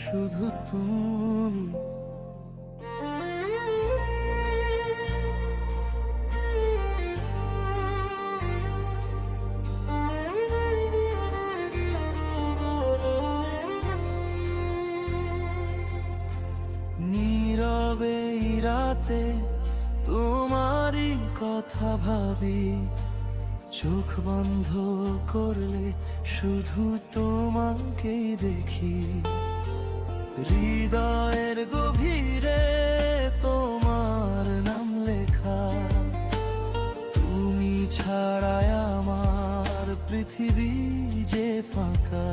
শুধু তুমি। নীরবে এই রাতে তোমারই কথা ভাবি, চোখ বন্ধ করলে শুধু তোমাকেই দেখি। হৃদয়ের গভীরে তোমার নাম লেখা, তুমি ছাড়াই আমার পৃথিবী যে ফাঁকা।